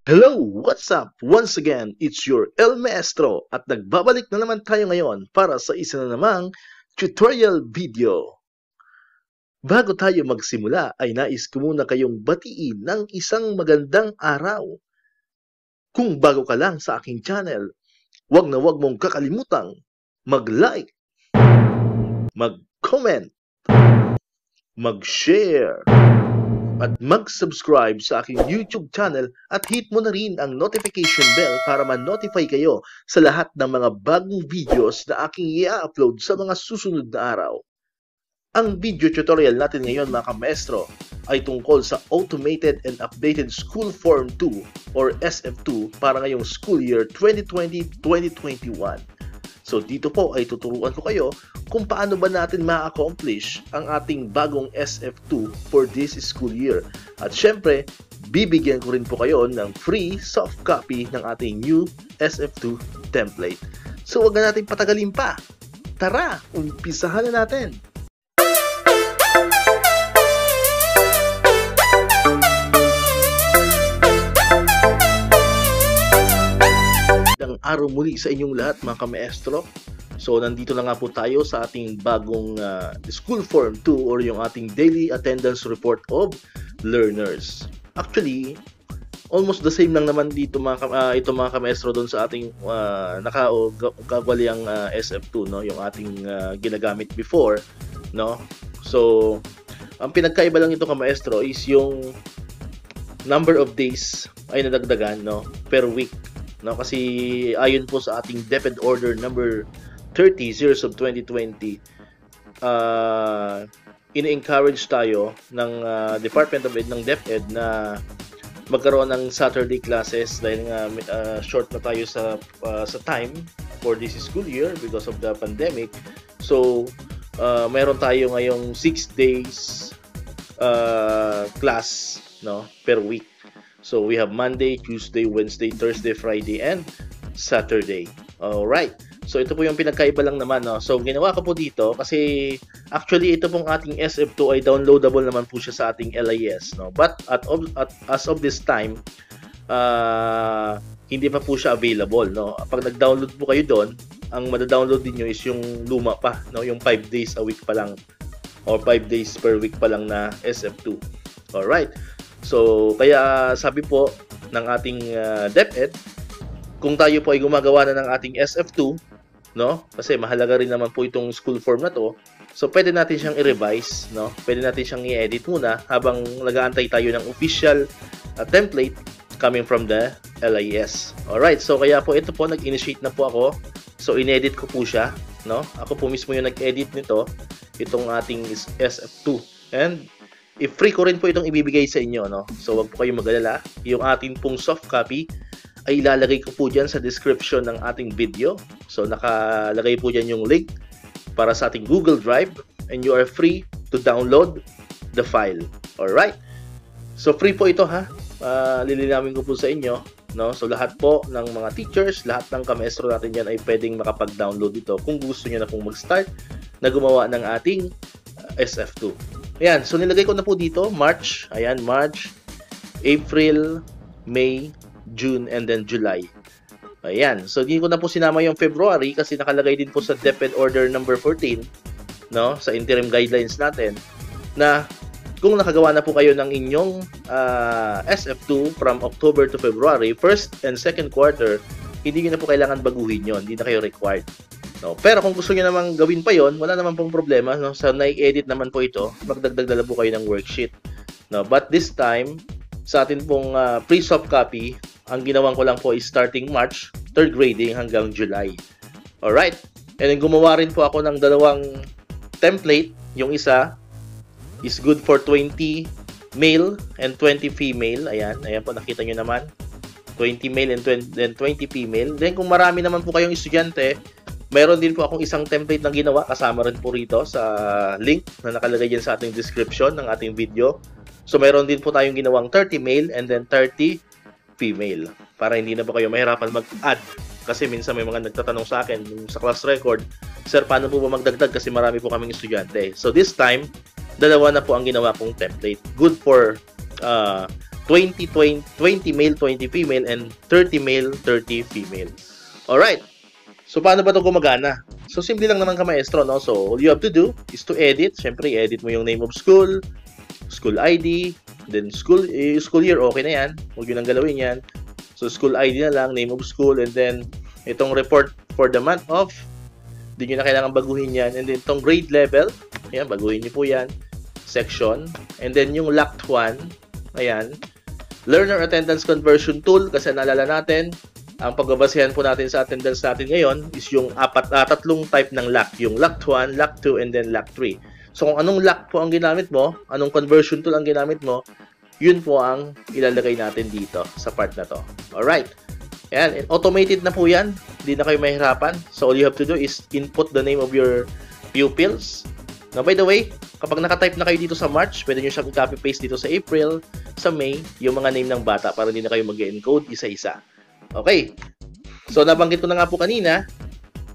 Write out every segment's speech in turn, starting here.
Hello! What's up? Once again, it's your El Maestro at nagbabalik na naman tayo ngayon para sa isa na namang tutorial video. Bago tayo magsimula ay nais ko muna kayong batiin ng isang magandang araw. Kung bago ka lang sa aking channel, huwag na huwag mong kakalimutang mag-like, mag-comment, mag-share, at mag-subscribe sa aking YouTube channel at hit mo na rin ang notification bell para ma-notify kayo sa lahat ng mga bagong videos na aking i-upload sa mga susunod na araw. Ang video tutorial natin ngayon mga kamaestro ay tungkol sa Automated and Updated School Form 2 or SF2 para ngayong school year 2020-2021. So dito po ay tuturuan ko kayo kung paano ba natin ma-accomplish ang ating bagong SF2 for this school year. At syempre, bibigyan ko rin po kayo ng free soft copy ng ating new SF2 template. So huwag na natin patagalin pa. Tara, umpisahan na natin! Araw muli sa inyong lahat mga kamaestro. So nandito na nga po tayo sa ating bagong School Form 2 or yung ating Daily Attendance Report of Learners. Actually, almost the same lang naman dito ito mga kamaestro doon sa ating nakagwaliang SF2, no? Yung ating ginagamit before, no? So ang pinagkaiba lang ito kamaestro is yung number of days ay nadagdagan, no, per week. No, kasi ayon po sa ating DepEd Order number 30 series of 2020, ini-encourage tayo ng Department of Ed ng DepEd na magkaroon ng Saturday classes dahil nga short na tayo sa time for this school year because of the pandemic. So mayroon tayo ngayong 6 days class, no, per week. So we have Monday, Tuesday, Wednesday, Thursday, Friday, and Saturday. Alright. So ito po yung pinagkaiba lang naman, no? So ginawa ko po dito kasi actually ito pong ating SF2 ay downloadable naman po siya sa ating LIS, no? But as of this time, hindi pa po siya available, no? Pag nag-download po kayo doon, ang mada-download niyo is yung luma pa, no? Yung 5 days a week pa lang or 5 days per week pa lang na SF2. Alright. So, kaya sabi po ng ating DepEd, kung tayo po ay gumagawa na ng ating SF2, no? Kasi mahalaga rin naman po itong school form na to. So, pwede natin siyang i-revise, no? Pwede natin siyang i-edit muna habang nag-aantay tayo ng official template coming from the LIS. Alright, so kaya po ito po, nag-initiate na po ako. So, in-edit ko po siya, no? Ako po mismo yung nag-edit nito, itong ating SF2. And i-free ko rin po itong ibibigay sa inyo, no? So, wag po kayong mag-alala. Yung ating pong soft copy ay ilalagay ko po dyan sa description ng ating video. So, nakalagay po dyan yung link para sa ating Google Drive and you are free to download the file. Alright? So, free po ito, ha? Lilinawin ko po sa inyo, no? So, lahat po ng mga teachers, lahat ng kamaestro natin dyan ay pwedeng makapag-download ito kung gusto nyo na pong mag-start na gumawa ng ating SF2. Ayan, so nilagay ko na po dito, March, ayan, March, April, May, June, and then July. Ayan, so hindi ko na po sinama yung February kasi nakalagay din po sa DepEd Order number 14, no, sa interim guidelines natin, na kung nakagawa na po kayo ng inyong SF2 from October to February, first and second quarter, hindi nyo na po kailangan baguhin yon, hindi na kayo required. No, pero kung gusto niyo namang gawin pa 'yon, wala naman pong problema, no? Sa na-edit naman po ito, magdagdag na po kayo ng worksheet. No, but this time sa atin pong pre-soft copy, ang ginawan ko lang po is starting March, third grading hanggang July. All right. And then gumawa rin po ako ng dalawang template. Yung isa is good for 20 male and 20 female. Ayan, ayan po nakita niyo naman. 20 male and 20 female. Then kung marami naman po kayong estudyante, meron din po akong isang template na ginawa, kasama rin po rito sa link na nakalagay dyan sa ating description ng ating video. So meron din po tayong ginawang 30 male and then 30 female para hindi na po kayo mahirapan mag-add. Kasi minsan may mga nagtatanong sa akin sa class record, sir, paano po ba magdagdag kasi marami po kaming estudyante. So this time, dalawa na po ang ginawa kong template. Good for 20 male, 20 female, and 30 male, 30 female. Alright. So, paano ba ito gumagana? So, simple lang naman ka, maestro, no? So, all you have to do is to edit. Siyempre, edit mo yung name of school, school ID, then school year, okay na yan. Huwag yun ang galawin yan. So, school ID na lang, name of school, and then, itong report for the month of, hindi nyo na kailangan baguhin yan. And then, itong grade level, ayan, baguhin nyo po yan. Section, and then yung locked one, ayan, learner attendance conversion tool, kasi naalala natin, ang pagbabasehan po natin sa attendance natin ngayon is yung tatlong type ng lock. Yung locked 1, locked 2, and then locked 3. So, kung anong lock po ang ginamit mo, anong conversion tool ang ginamit mo, yun po ang ilalagay natin dito sa part na to. Alright. Ayan, automated na po yan. Hindi na kayo mahirapan. So, all you have to do is input the name of your pupils. Now, by the way, kapag nakatype na kayo dito sa March, pwede nyo siyang copy-paste dito sa April, sa May, yung mga name ng bata para hindi na kayo mag-encode isa-isa. Okay. So, nabanggit ko na nga po kanina.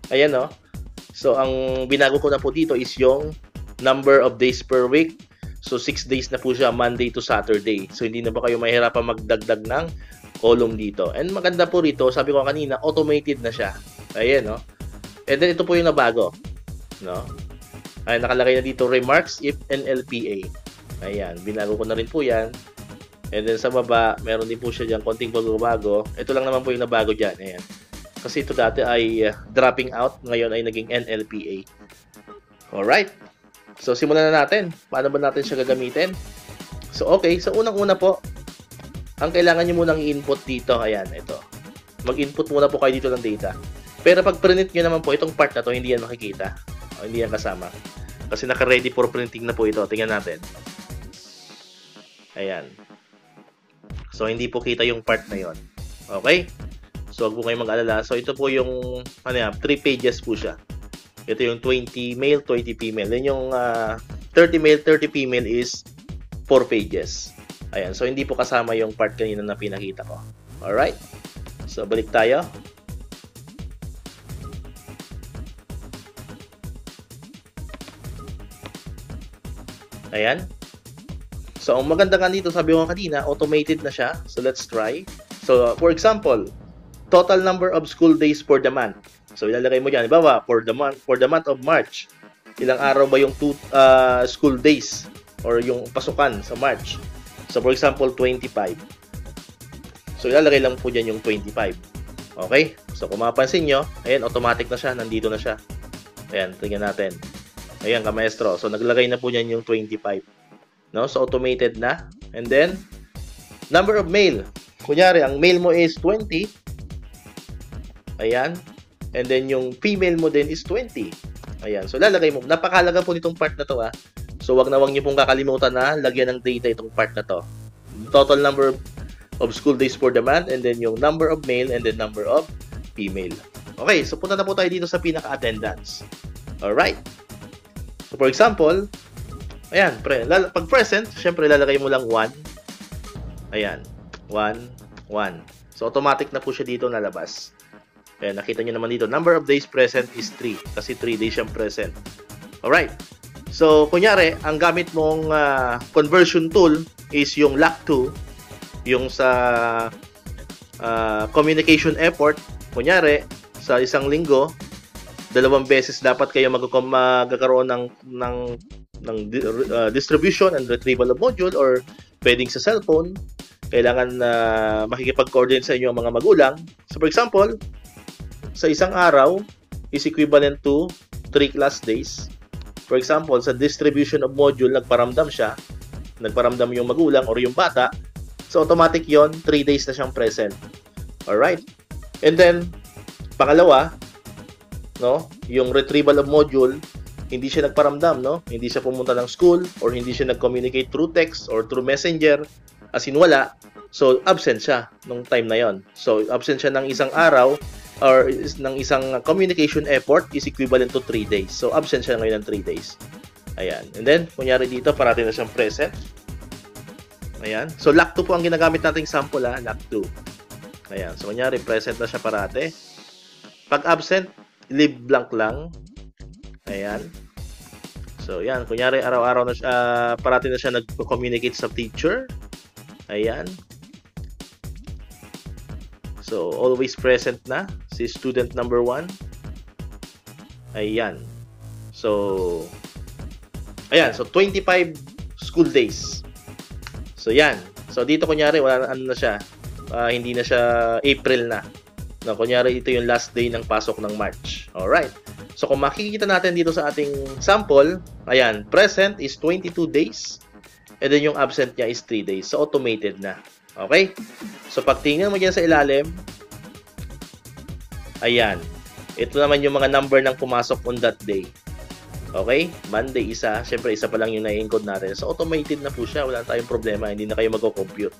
Ayan, no? So, ang binago ko na po dito is yung number of days per week. So, 6 days na po siya, Monday to Saturday. So, hindi na ba kayo mahirapan magdagdag ng column dito? And maganda po rito, sabi ko kanina, automated na siya. Ayan, no? And then, ito po yung nabago. No? Ayan, nakalagay na dito, remarks if NLPA. Ayan, binago ko na rin po yan. And then sa baba, meron din po siya dyan konting pagbabago. Ito lang naman po yung nabago dyan. Ayan. Kasi ito dati ay dropping out. Ngayon ay naging NLPA. Alright. So, simulan na natin. Paano ba natin siya gagamitin? So, okay. So, unang-una po, ang kailangan nyo munang i-input dito. Ayan, ito. Mag-input muna po kayo dito ng data. Pero pag print nyo naman po, itong part na to, hindi yan makikita. O, hindi yan kasama. Kasi naka-ready for printing na po ito. Tingnan natin. Ayan. So, hindi po kita yung part na yon. Okay? So, huwag po kayong mag-alala. So, ito po yung, 3 pages po siya. Ito yung 20 male, 20 female. Then yung 30 male, 30 female is 4 pages. Ayan. So, hindi po kasama yung part kanina na pinakita ko. Alright? So, balik tayo. Ayan. So, ang maganda nga dito, sabi ko kanina, automated na siya. So, let's try. So, for example, total number of school days for the month. So, ilalagay mo dyan. Ibawa, for the month of March, ilang araw ba yung school days or yung pasukan sa March? So, for example, 25. So, ilalagay lang po dyan yung 25. Okay? So, kung mapapansin nyo, ayan, automatic na siya. Nandito na siya. Ayan, tingnan natin. Ayan, ka-maestro. So, naglagay na po dyan yung 25. No? So, automated na. And then, number of male. Kunyari, ang male mo is 20. Ayan. And then, yung female mo din is 20. Ayan. So, lalagay mo. Napakalaga po nitong part na to, ha. So, wag niyo pong kakalimutan na lagyan ng data itong part na to. Total number of school days for the month, and then yung number of male, and then number of female. Okay. So, punta na po tayo dito sa pinaka-attendance. Alright. So, for example, ayan, pag present, syempre lalagay mo lang 1. Ayan, 1, 1. So, automatic na po siya dito nalabas. Ayan, nakita nyo naman dito, number of days present is 3. Kasi 3 days siyang present. Alright. So, kunyari, ang gamit mong conversion tool is yung LAC2, yung sa communication effort. Kunyari, sa isang linggo, 2 beses dapat kayo magkakaroon ng distribution and retrieval of module, or pwedeng sa cellphone, kailangan makikipag-coordinate sa inyo ang mga magulang. So, for example, sa isang araw is equivalent to 3 class days. For example, sa distribution of module, nagparamdam yung magulang or yung bata. So, automatic yon 3 days na siyang present. Alright? And then, pangalawa, no, yung retrieval of module, hindi siya nagparamdam, no? Hindi siya pumunta ng school, or hindi siya nag-communicate through text or through messenger, as in wala. So, absent siya nung time na yon. So, absent siya ng isang araw, or ng isang communication effort is equivalent to 3 days. So, absent siya ngayon ng 3 days. Ayan. And then, kunyari dito, parati na siyang present. Ayan. So, LAC2 po ang ginagamit nating sample, ha? LAC2. Ayan. So, kunyari, present na siya parati. Pag absent, leave blank lang. Ayan. So, yan. Kunyari, araw-araw na siya, parati na siya nag-communicate sa teacher. Ayan. So, always present na si student number 1. Ayan. So, ayan. So, 25 school days. So, yan. So, dito kunyari, wala ano na siya. Hindi na siya April na. No, kunyari, ito yung last day ng pasok ng March. Alright. So, kung makikita natin dito sa ating sample, ayan, present is 22 days. And then yung absent niya is 3 days. So, automated na. Okay? So, pag tingnan mo dyan sa ilalim, ayan. Ito naman yung mga number ng pumasok on that day. Okay? Monday, isa. Siyempre, isa pa lang yung na-encode natin. So, automated na po siya. Wala tayong problema. Hindi na kayo mag-compute.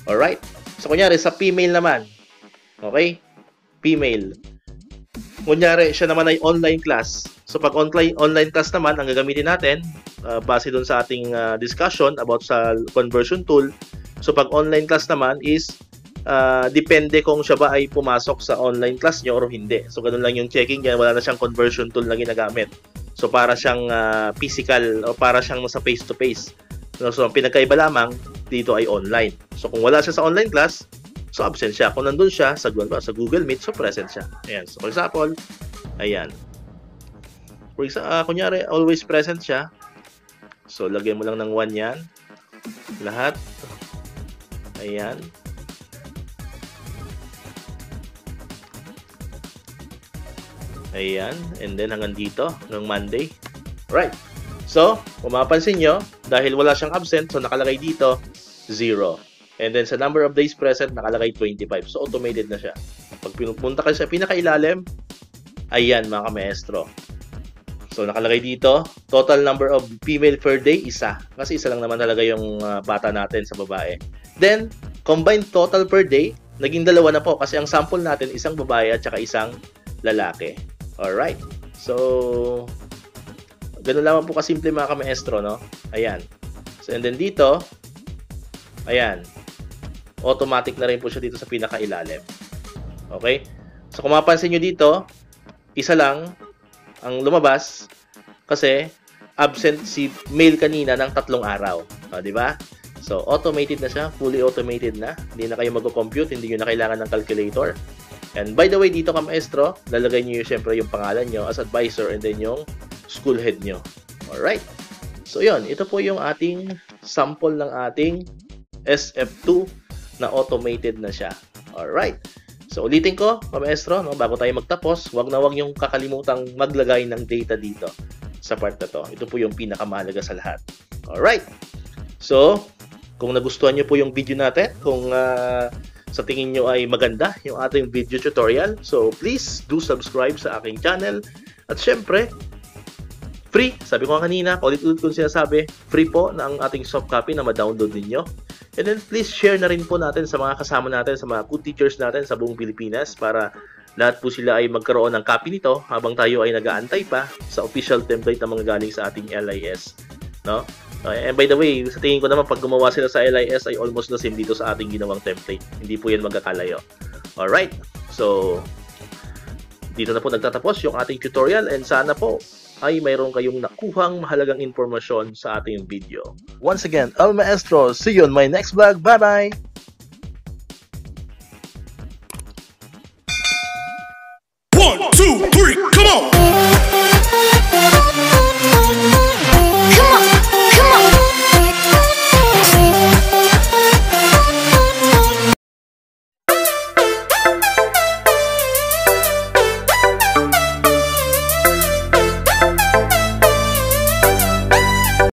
Alright? So, kunyari, sa female naman. Okay? Female. Kunyari, siya naman ay online class. So, pag online class naman, ang gagamitin natin, base dun sa ating discussion about sa conversion tool. So, pag online class naman is, depende kung siya ba ay pumasok sa online class nyo or hindi. So, ganun lang yung checking yan. Wala na siyang conversion tool na ginagamit. So, para siyang physical o para siyang nasa face-to-face. So, ang pinagkaiba lamang dito ay online. So, kung wala siya sa online class, so absent siya. Kung nandun siya sa Google Meet, so present siya. Ayan. So, for example, ayan. For example, kunyari, always present siya. So, lagyan mo lang ng 1 yan. Lahat. Ayan. Ayan. And then, hanggang dito, hanggang Monday. Right. So, kung mapapansin nyo, dahil wala siyang absent, so nakalagay dito, 0. And then, sa number of days present, nakalagay 25. So, automated na siya. Pag pinupunta ka sa pinakailalim, ayan, mga ka-maestro. So, nakalagay dito, total number of female per day, isa. Kasi isa lang naman talaga yung bata natin sa babae. Then, combined total per day, naging 2 na po. Kasi ang sample natin, isang babae at saka isang lalaki. Alright. So, ganun lamang po kasimple mga ka-maestro, no? Ayan. So, and then dito, ayan. Automatic na rin po siya dito sa pinakailalim. Okay? So, kung mapansin nyo dito, isa lang ang lumabas kasi absent si male kanina ng 3 araw. Di ba? So, automated na siya. Fully automated na. Hindi na kayo mag-compute. Hindi nyo na kailangan ng calculator. And by the way, dito ka maestro, lalagay nyo siyempre yung pangalan nyo as advisor and then yung school head nyo. Alright. So, yun. Ito po yung ating sample ng ating SF2 na automated na siya. Alright. So, ulitin ko, maestro, no, bago tayo magtapos, wag yung kakalimutang maglagay ng data dito sa part na to. Ito po yung pinakamahalaga sa lahat. Alright. So, kung nagustuhan nyo po yung video natin, kung sa tingin nyo ay maganda yung ating video tutorial, so please do subscribe sa aking channel. At syempre, free, sabi ko kanina, ulit-ulit kong sinasabi, free po na ang ating soft copy na ma-download ninyo. And then please share na rin po natin sa mga kasama natin, sa mga co-teachers natin sa buong Pilipinas para lahat po sila ay magkaroon ng copy nito habang tayo ay nag-aantay pa sa official template na mga galing sa ating LIS. No? And by the way, sa tingin ko naman pag gumawa sila sa LIS ay almost the same dito sa ating ginawang template. Hindi po yan magkakalayo. Alright, so dito na po nagtatapos yung ating tutorial and sana po ay mayroon kayong nakuhang mahalagang informasyon sa ating video. Once again, El Maestro, see you on my next vlog. Bye-bye! 1, 2, 3, come on!